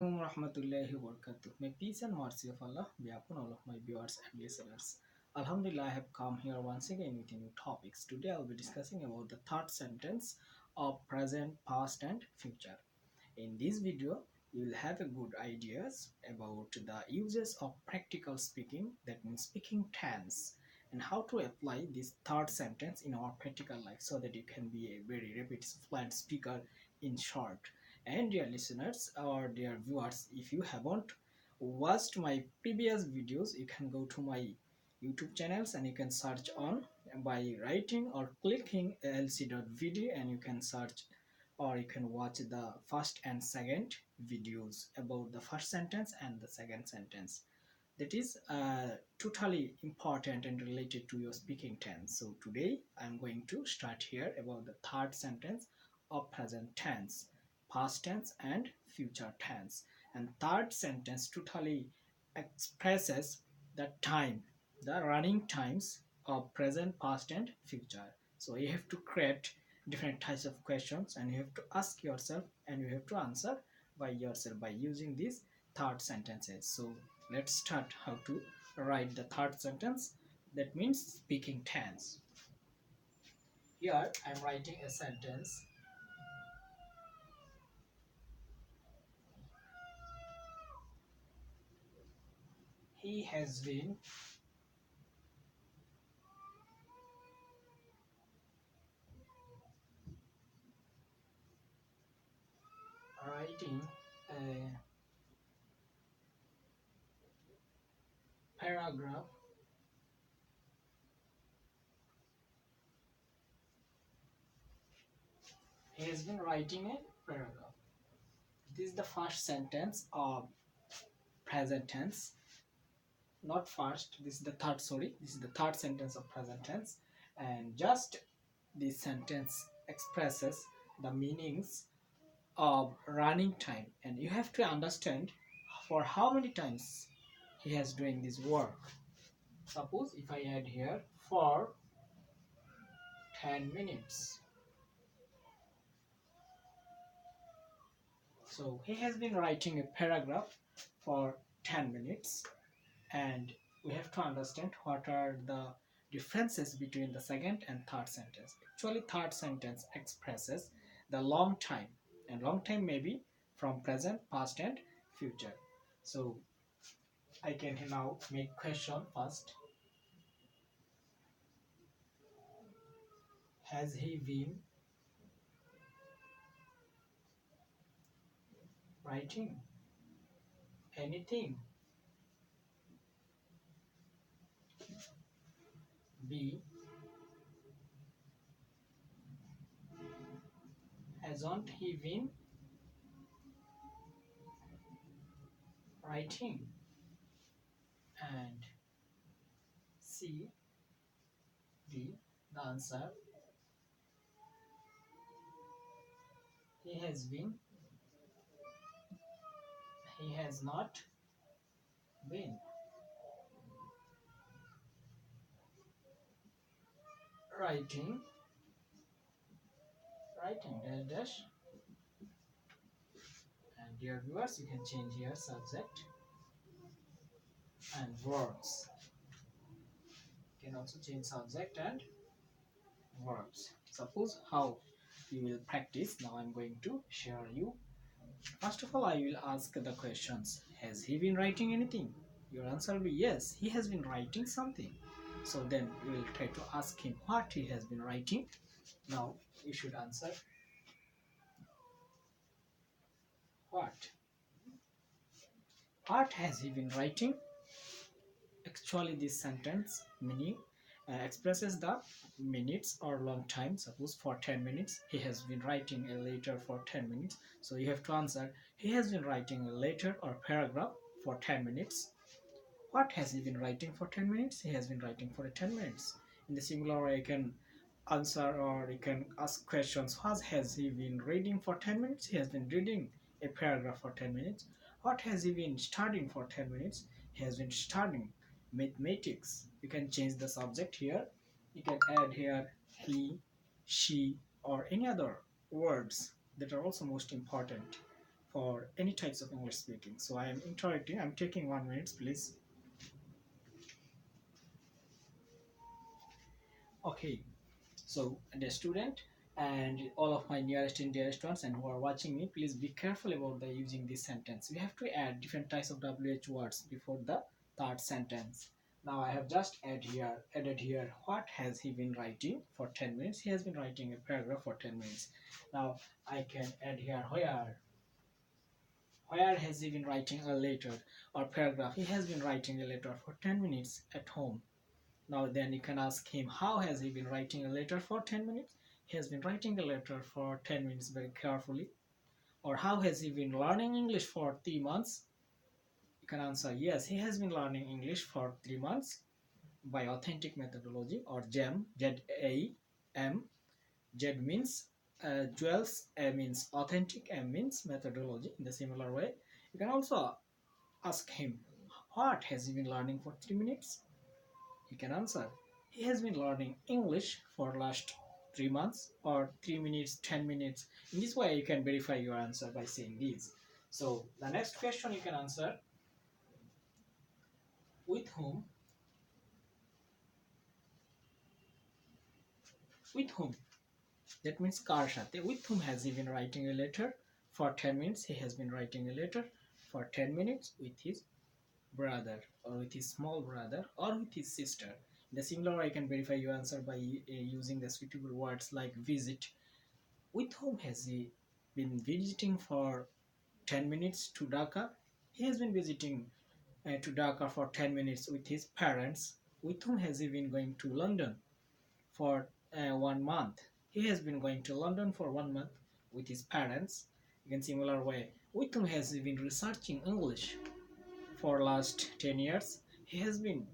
Rahmatullahi wabarakatuh. May peace and mercy of Allah be upon all of my viewers and listeners. Alhamdulillah, I have come here once again with new topics. Today I'll be discussing about the third sentence of present, past, and future. In this video, you will have a good ideas about the uses of practical speaking, that means speaking tense, and how to apply this third sentence in our practical life so that you can be a very rapid fluent speaker in short. And dear listeners or dear viewers, if you haven't watched my previous videos, you can go to my YouTube channels and you can search on by writing or clicking alc.BD, and you can search or you can watch the first and second videos about the first sentence and the second sentence. That is totally important and related to your speaking tense. So today I'm going to start here about the third sentence of present tense, past tense, and future tense. And third sentence totally expresses the time, the running times of present, past, and future. So you have to create different types of questions and you have to ask yourself and you have to answer by yourself by using these third sentences. So let's start how to write the third sentence, that means speaking tense. Here I'm writing a sentence. He has been writing a paragraph he has been writing a paragraph. This is the first sentence of present tense, not first, this is the third, sorry, this is the third sentence of present tense. And just this sentence expresses the meanings of running time, and you have to understand for how many times he has doing this work. Suppose if I add here for 10 minutes, so he has been writing a paragraph for 10 minutes, and we have to understand what are the differences between the second and third sentence. Actually, third sentence expresses the long time, and long time may be from present, past, and future. So I can now make question first. Has he been writing anything? B. Hasn't he been writing? And C. D. The answer, he has been, he has not been writing, writing dash dash. And dear viewers, you can change here subject and verbs. You can also change subject and verbs. Suppose how you will practice. Now I'm going to share you. First of all, I will ask the questions. Has he been writing anything? Your answer will be yes, he has been writing something. So then we will try to ask him what he has been writing. Now you should answer what. What has he been writing? Actually, this sentence meaning expresses the minutes or long time. Suppose for 10 minutes he has been writing a letter for 10 minutes, so you have to answer he has been writing a letter or paragraph for 10 minutes. What has he been writing for 10 minutes? He has been writing for 10 minutes. In the similar way, you can answer or you can ask questions. What has he been reading for 10 minutes? He has been reading a paragraph for 10 minutes. What has he been studying for 10 minutes? He has been studying mathematics. You can change the subject here. You can add here he, she, or any other words that are also most important or any types of English speaking. So I am interacting. I'm taking 1 minute, please. Okay. So the student and all of my nearest and dearest ones and who are watching me, please be careful about the using this sentence. We have to add different types of WH words before the third sentence. Now I have just added here what has he been writing for 10 minutes. He has been writing a paragraph for 10 minutes. Now I can add here where has he been writing a letter or paragraph. He has been writing a letter for 10 minutes at home. Now then you can ask him, how has he been writing a letter for 10 minutes? He has been writing a letter for 10 minutes very carefully. Or how has he been learning English for 3 months? You can answer, yes, he has been learning English for 3 months by authentic methodology or JAM, Z-A-M. Z means jewels, A means authentic, M means methodology. In the similar way, you can also ask him, what has he been learning for 3 minutes? He can answer, he has been learning English for last 3 months or 3 minutes, 10 minutes. In this way, you can verify your answer by saying these. So the next question you can answer, with whom, with whom? That means কার সাথে. With whom has he been writing a letter? For 10 minutes, he has been writing a letter for 10 minutes with his brother or with his small brother or with his sister. In the similar way, I can verify your answer by using the suitable words like visit. With whom has he been visiting for 10 minutes to Dhaka? He has been visiting to Dhaka for 10 minutes with his parents. With whom has he been going to London for 1 month? He has been going to London for 1 month with his parents. In similar way, with whom has he been researching English for last 10 years? He has been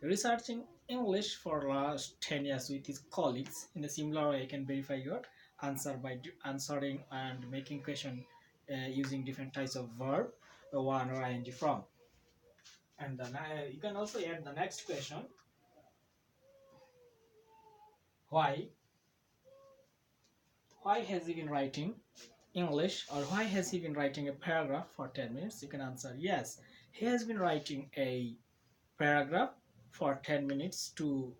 researching English for last 10 years with his colleagues. In a similar way, I can verify your answer by answering and making question using different types of verb, one or ing from. And then you can also add the next question. Why? Why has he been writing English, or why has he been writing a paragraph for 10 minutes? You can answer yes. He has been writing a paragraph for 10 minutes to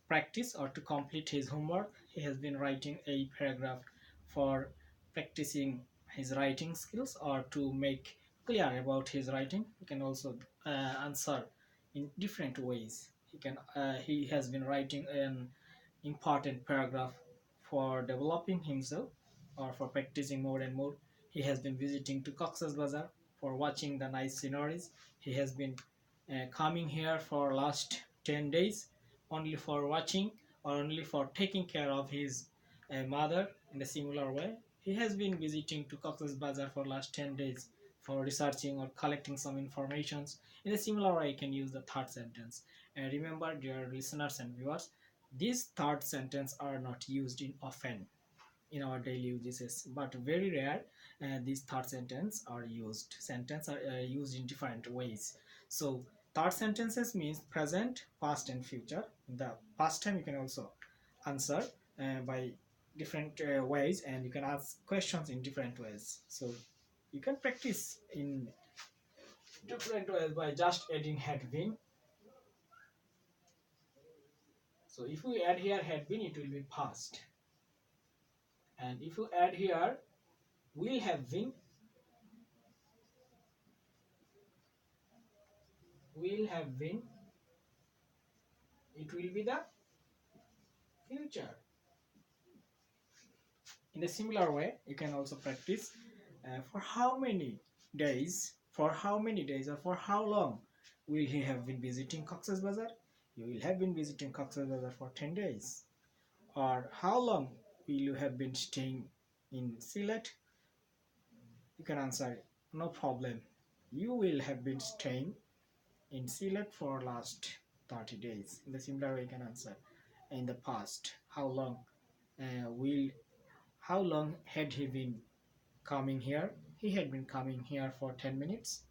practice or to complete his homework. He has been writing a paragraph for practicing his writing skills or to make clear about his writing. You can also answer in different ways. He has been writing an important paragraph for developing himself or for practicing more and more. He has been visiting to Cox's Bazar for watching the nice sceneries. He has been coming here for last 10 days only for watching or only for taking care of his mother. In a similar way, he has been visiting to Cox's Bazar for last 10 days for researching or collecting some informations. In a similar way, you can use the third sentence. And remember, dear listeners and viewers, these third sentence are not used in often in our daily uses, but very rare. These third sentence are used. Sentence are used in different ways. So third sentences means present, past, and future. In the past time, you can also answer by different ways, and you can ask questions in different ways. So you can practice in different ways by just adding had been. So if we add here had been, it will be past. And if you add here will have been, will have been, it will be the future. In a similar way, you can also practice for how many days, or for how long will he have been visiting Cox's Bazar? You will have been visiting Cox's Bazar for 10 days. Or how long will you have been staying in Sylhet? You can answer, no problem. You will have been staying in Sylhet for last 30 days. In the similar way, you can answer in the past. How long had he been coming here? He had been coming here for 10 minutes.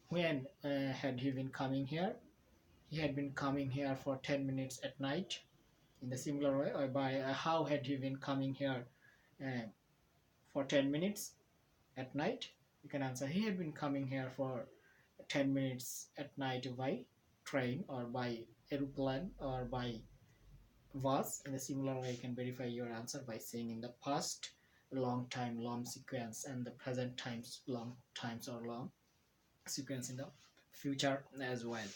When had he been coming here? He had been coming here for 10 minutes at night. In the similar way, or by how had he been coming here uh, for 10 minutes? at night, you can answer he had been coming here for 10 minutes at night by train or by aeroplane or by bus. In a similar way, you can verify your answer by saying in the past long time, long sequence, and the present times, long times or long sequence in the future as well.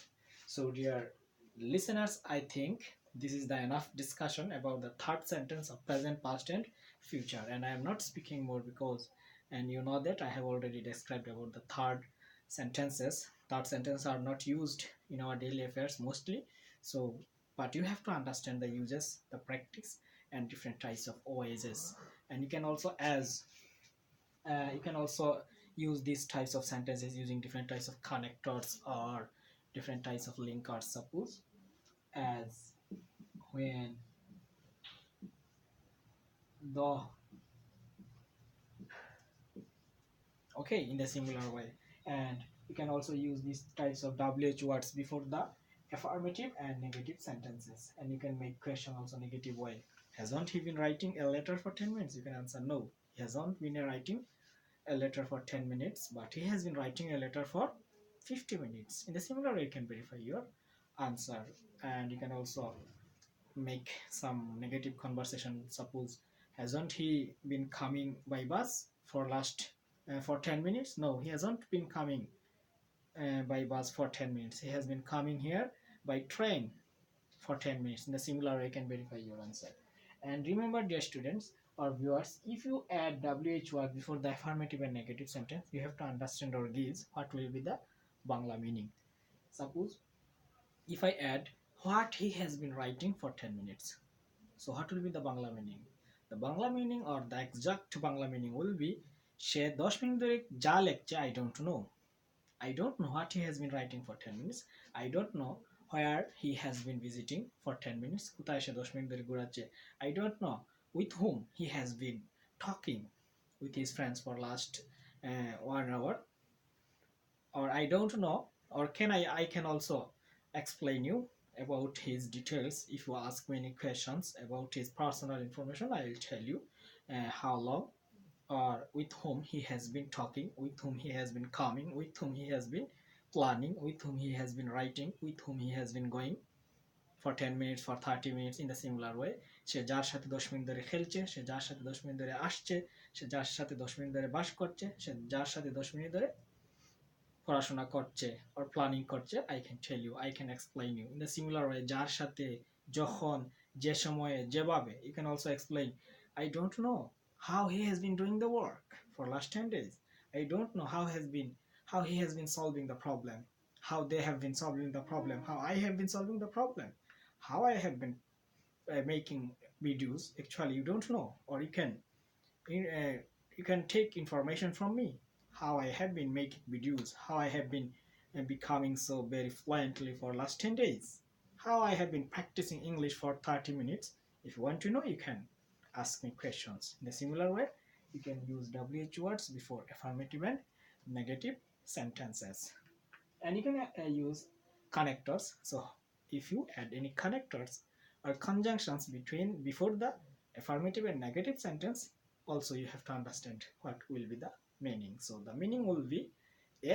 So, dear listeners, I think this is the enough discussion about the third sentence of present, past, and future. And I am not speaking more because, and you know that I have already described about the third sentences. Third sentences are not used in our daily affairs mostly. So, but you have to understand the uses, the practice, and different types of OSs. And you can also use these types of sentences using different types of connectors or different types of linkers. Suppose as when the okay in the similar way, and you can also use these types of WH words before the affirmative and negative sentences, and you can make question also negative way. Hasn't he been writing a letter for 10 minutes? You can answer no, he hasn't been writing a letter for 10 minutes, but he has been writing a letter for 50 minutes. In the similar way, you can verify your answer, and you can also make some negative conversation. Suppose, hasn't he been coming by bus for last for 10 minutes? No, he hasn't been coming by bus for 10 minutes. He has been coming here by train for 10 minutes. In the similar way, you can verify your answer. And remember, dear students or viewers, if you add WH word before the affirmative and negative sentence, you have to understand or guess what will be the Bangla meaning. Suppose if I add what he has been writing for 10 minutes. So what will be the Bangla meaning? The Bangla meaning or the exact Bangla meaning will be say 10 minute ধরে যা লেখছে I don't know. I don't know what he has been writing for 10 minutes. I don't know where he has been visiting for 10 minutes. কোথায় সে 10 minute ধরে ঘোরাচ্ছে. I don't know with whom he has been talking with his friends for last 1 hour. Or I don't know, or I can also explain you about his details. If you ask many questions about his personal information, I will tell you how long or with whom he has been talking, with whom he has been coming, with whom he has been planning, with whom he has been writing, with whom he has been going for 10 minutes, for 30 minutes. In the similar way, সে যার সাথে 10 minute ধরে খেলছে, সে যার সাথে 10 minute ধরে আসছে, সে যার সাথে 10 মিনিট ধরে বাস করছে, সে যার সাথে 10 মিনিট ধরে পড়াশোনা করছে or planning করছে. I can tell you, I can explain you. In the similar way, যার সাথে, যখন, যে সময়ে, যেভাবে, you can also explain. I don't know how he has been doing the work for last 10 days. I don't know how he has been solving the problem, how they have been solving the problem, how I have been solving the problem, how I have been making videos. Actually, you don't know, or you can take information from me, how I have been making videos, how I have been becoming so very fluently for last 10 days, how I have been practicing English for 30 minutes. If you want to know, you can ask me questions. In a similar way, you can use WH words before affirmative and negative sentences. And you can use connectors. So if you add any connectors or conjunctions before the affirmative and negative sentence, also you have to understand what will be the meaning. So the meaning will be,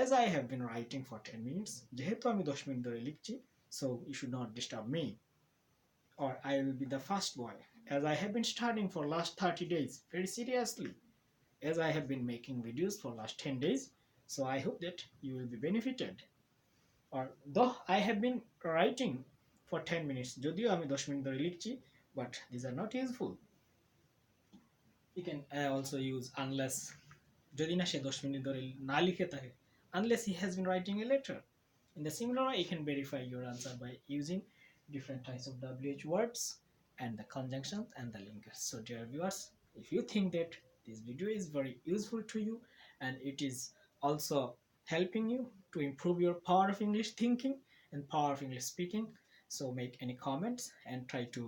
as I have been writing for 10 minutes, যেহেতু আমি 10 minute ধরে লিখছি, so you should not disturb me. Or I will be the first boy, as I have been studying for last 30 days very seriously, as I have been making videos for last 10 days. So I hope that you will be benefited. Or though I have been writing for 10 minutes, যদিও আমি 10 minute ধরে লিখছি, but these are not useful. You can also use unless, যদি না সে 10 minute ধরে না লিখে থাকে, unless he has been writing a letter. In the similar way, you can verify your answer by using different types of WH words and the conjunctions and the linkers. So dear viewers, if you think that this video is very useful to you and it is also helping you to improve your power of English thinking and power of English speaking, so make any comments and try to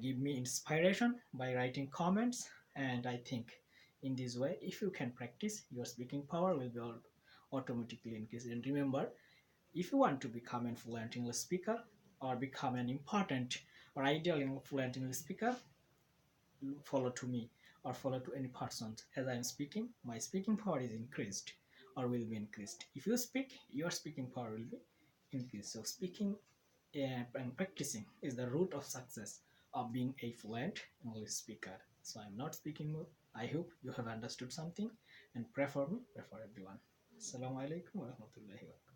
give me inspiration by writing comments. And I think in this way, if you can practice, your speaking power will be automatically increased. And remember, if you want to become a fluent English speaker or become an important or ideal fluent English speaker, follow to me or follow to any persons. As I am speaking, my speaking power is increased or will be increased. If you speak, your speaking power will be increased. So speaking and practicing is the root of success of being a fluent English speaker. So I'm not speaking more. I hope you have understood something and pray for me, pray for everyone. Assalamu alaikum warahmatullahi wabarakatuh.